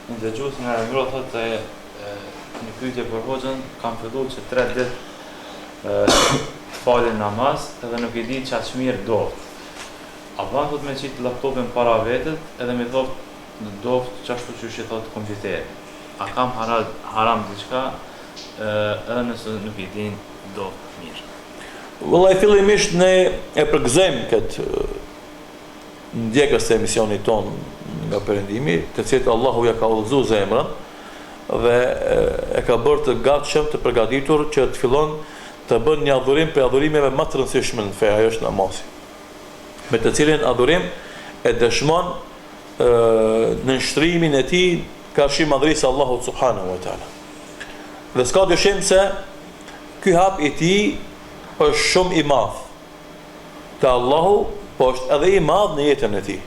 Një dëgjues nga Emro thotë një pyetje për hoxhën, kam filluar që 3 ditë falin namaz edhe nuk I di çfarë mirë doft. A ban thot me qitë laptopin para vetet edhe me thotë në doft çashtu që I thotë kompjuteri. A kam haram diçka edhe nëse nuk I din doft mirë. Vëllai, fillimisht ne e përgëzojmë këtë ndjekës të emisionit ton nga Perëndimi, të cilët Allahu ja ka udhëzuar zemrën dhe e ka bërë të gatshëm, të përgatitur që të fillon të bën një adhurim për adhurimeve më të rëndësishme në fe, ajo është namazi. Me të cilin adhurim e dëshmon në nshtrimin e tij ka shi madhrisë Allahut subhanahu wa taala. Dhe s'ka dyshim se ky hap I tij është shumë I madh te Allahu, po është edhe I madh në jetën e tij.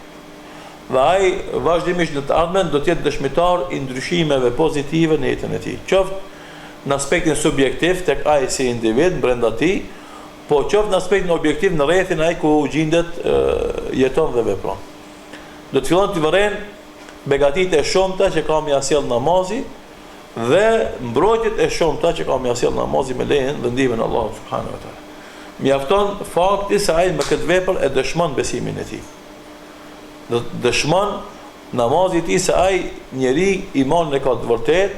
Dhe ai vazhdimisht në të ardhmen do të jetë dëshmitar I ndryshimeve pozitive në jetën e tij. Qoftë në aspektin subjektiv tek ai si individ brenda tij, po qoftë në aspektin objektiv në rrethin ai ku gjendet, jeton dhe vepron. Do të fillon të vëren begatitë e shumta që ka mja sjell namazi dhe mbrojtjet e shumta që ka mja sjell namazi me lejen dhe ndihmën e Allahut subhanahu wa taala. Mjafton fakti se ai me këtë vepër e dëshmon besimin e tij. Dëshmon namazi I tij se ai njeri imanin e ka të vërtet,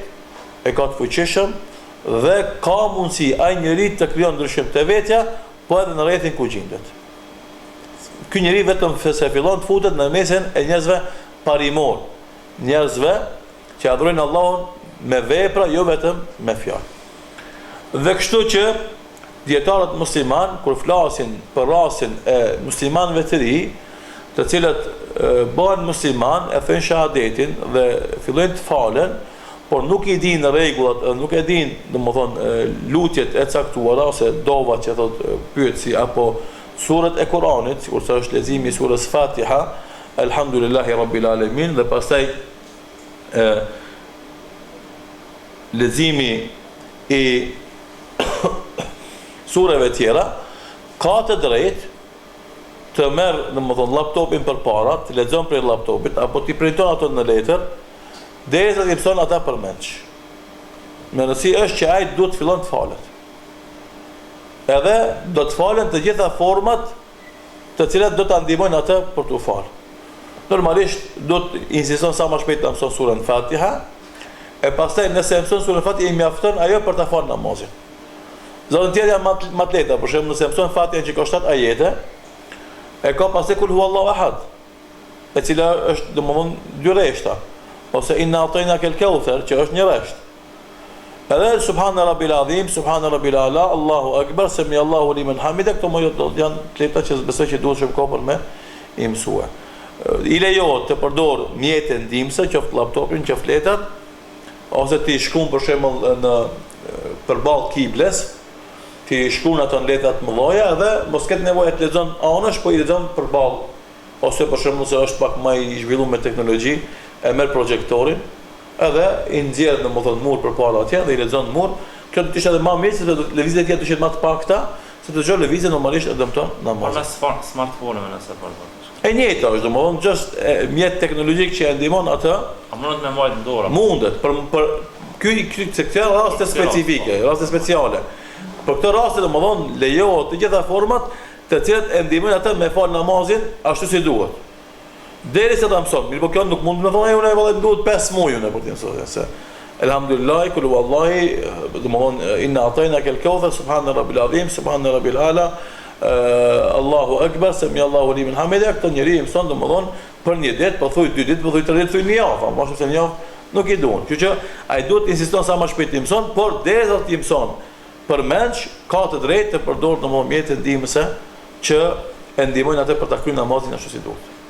e ka të fuqishëm dhe ka mundësi ai njeri të krijon ndryshim te vetja, po edhe në rrethin ku gjendet. Ky njeri vetëm se fillon të futet në mesin e njerëzve parimor, njerëzve që adhurojnë Allahun me vepra, jo vetëm me fjalë. Dhe kështu që dietarët musliman kur flasin për rastin e muslimanëve të ri, të cilët bëhen musliman, e thënë shahadetin dhe fillojnë të falen, por nuk I dinë rregullat, nuk e dinë, domethënë, lutjet e caktuara ose dovat që thotë pyetësi apo surat e Kuranit, kurse është leximi I surës Fatiha, Elhamdulillahi Rabbil Alamin, dhe pastaj leximi I sureve tjera, ka të drejtë të merr, domethënë, laptopin përpara, të lexon prej laptopit apo të printon ato në letër, derisa të mëson ata përmendsh. Me rëndësi është që ai duhet të fillon të falet. Edhe do të falen të gjitha format të cilat do ta ndihmojnë atë për të falë. Normalisht do të insiston sa më shpejt të mëson surën Fatiha, e pastaj nëse mëson surën Fatiha I mjafton ajo për ta falë namazin. Zonën tjetër janë më të lehta, për shembull nëse mëson Fatiha që ka 7 ajete, e ka pastaj kul huwallahu ahad, e cila është domthonë 2 rreshta, ose inna a'tainaka al-kawthar, që është 1 rresht. Edhe subhana rabbil azim, subhana rabbil ala, Allahu akbar, sami Allahu liman hamida, këto më janë të lehta që besoj që duhet shumë kohë për me I mësua. I lejohet të përdor mjete ndihmëse, qoftë laptopin, qoftë letrat, ose ti shkruan për shembull në përballë kibles, ti shkruan ato në letra të mëdha dhe mos ketë nevojë të lexon anësh, po I lexon përballë, ose për shembull se është pak më I zhvilluar me teknologji, e merr projektorin edhe I nxjerr domethënë mur përpara atje dhe I lexon mur. Kjo do të ishte edhe më mirë se do lëvizjet tjetër të jetë më të pakta, se të gjë lëvizje normalisht e dëmton namazin. Por me smartphone-ën nëse përdor. E njëjta është domethënë just mjet teknologjik që e ndihmon atë. A mundet me marrë në dorë? Mundet, për ky sektor raste specifike, raste speciale. Për këtë rast domethënë lejohet të gjitha format të cilat e ndihmojnë atë me fal namazin ashtu si duhet. Derisa ta mëson, mirë po kjo nuk mund të më thonë unë vallë duhet 5 muaj unë për të thënë se elhamdulillah kul wallahi domethënë inna a'tainaka al-kawthar subhana rabbil azim subhana rabbil ala Allahu akbar sami Allahu liman hamida, këtë njeri I mëson domethënë për një ditë, po thuj 2 ditë, po thuj 3 ditë, thuj një javë, më shumë se një javë nuk I duan. Kështu që ai duhet të insiston sa më shpejt të mëson, por derisa të mëson përmendsh, ka të drejtë të përdorë domethënë mjete ndihmëse që e ndihmojnë atë për ta kryer namazin ashtu si duhet.